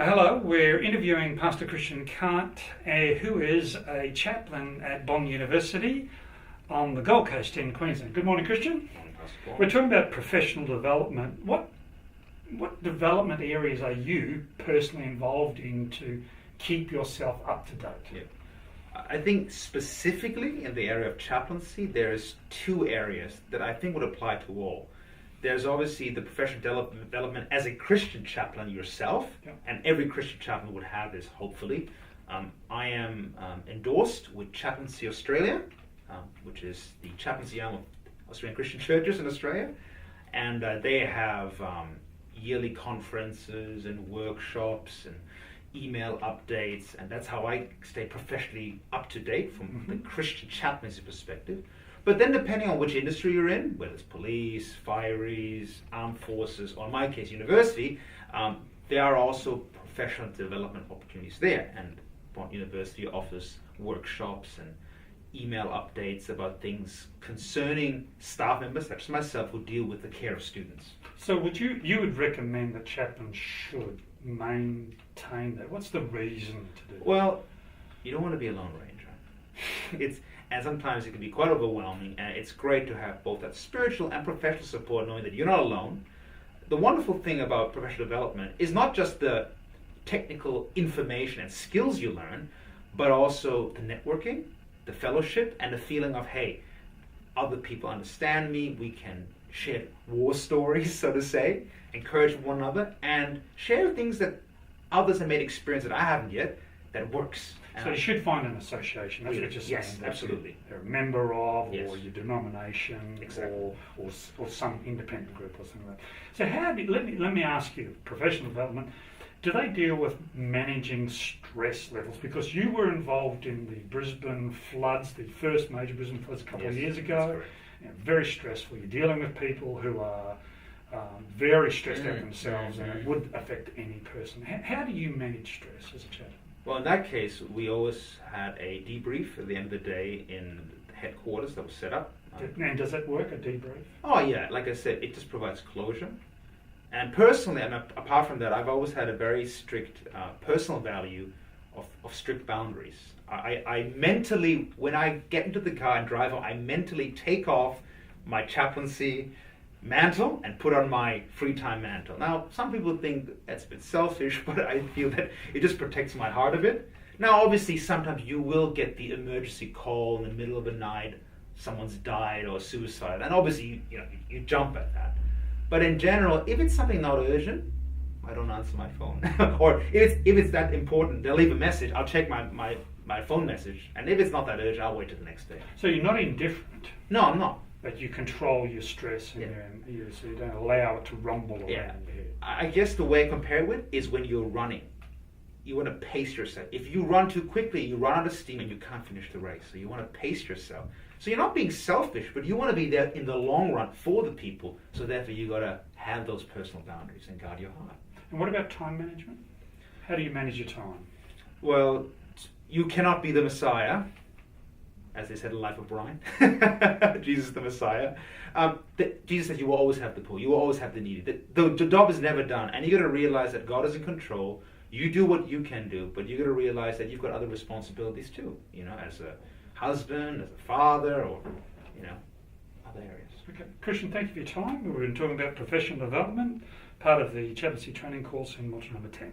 Hello, we're interviewing Pastor Christian Cart, who is a chaplain at Bond University on the Gold Coast in Queensland. Good morning, Christian. We're talking about professional development. What development areas are you personally involved in to keep yourself up to date? Yeah. I think specifically in the area of chaplaincy, there's two areas that I think would apply to all. There's obviously the professional development as a Christian chaplain yourself, and every Christian chaplain would have this, hopefully. I am endorsed with Chaplaincy Australia, which is the chaplaincy arm of Australian Christian churches in Australia, and they have yearly conferences and workshops and email updates, and that's how I stay professionally up to date from the Christian chaplaincy perspective. But then depending on which industry you're in, whether it's police, fireys, armed forces, or in my case, university, there are also professional development opportunities there. And Bond University offers workshops and email updates about things concerning staff members, such as myself, who deal with the care of students. So you would recommend that chaplains should maintain that? What's the reason to do that? Well, you don't want to be a lone ranger. And sometimes it can be quite overwhelming, and it's great to have both that spiritual and professional support, knowing that you're not alone. The wonderful thing about professional development is not just the technical information and skills you learn, but also the networking, the fellowship, and the feeling of, hey, other people understand me, we can share war stories, so to say, encourage one another, and share things that others have made experience that I haven't yet, that works. So you should find an association. That's what you're saying. Yes, absolutely. You're a member of, Yes. or your denomination, Exactly. or some independent group or something like that. So let me ask you, professional development, do they deal with managing stress levels? Because you were involved in the Brisbane floods, the first major Brisbane floods a couple of years ago. Very stressful. You're dealing with people who are very stressed out themselves, and it would affect any person. How do you manage stress as a chaplain? Well, in that case, we always had a debrief at the end of the day in the headquarters that was set up. And does that work, a debrief? Oh yeah, like I said, it just provides closure. And personally, and apart from that, I've always had a very strict personal value of strict boundaries. I mentally, when I get into the car and drive on, I mentally take off my chaplaincy mantle and put on my free time mantle. Now, some people think that's a bit selfish, but I feel that it just protects my heart a bit. Now, obviously, sometimes you will get the emergency call in the middle of the night, someone's died or suicide, and obviously, you jump at that. But in general, if it's something not urgent, I don't answer my phone. Or if it's that important, they'll leave a message. I'll check my phone message, and if it's not that urgent, I'll wait till the next day. So you're not indifferent? No, I'm not. But you control your stress, and so you don't allow it to rumble around your head. I guess the way I compare it with is when you're running. You want to pace yourself. If you run too quickly, you run out of steam and you can't finish the race. So you want to pace yourself. So you're not being selfish, but you want to be there in the long run for the people. So therefore you got to have those personal boundaries and guard your heart. And what about time management? How do you manage your time? Well, you cannot be the Messiah, as they said in the life of Brian. Jesus the Messiah. Jesus said you will always have the poor, you will always have the needy. The job is never done, and you got to realize that God is in control. You do what you can do, but you got to realize that you've got other responsibilities too. As a husband, as a father, or other areas. Okay, Christian, thank you for your time. We've been talking about professional development, part of the chaplaincy training course in module number 10.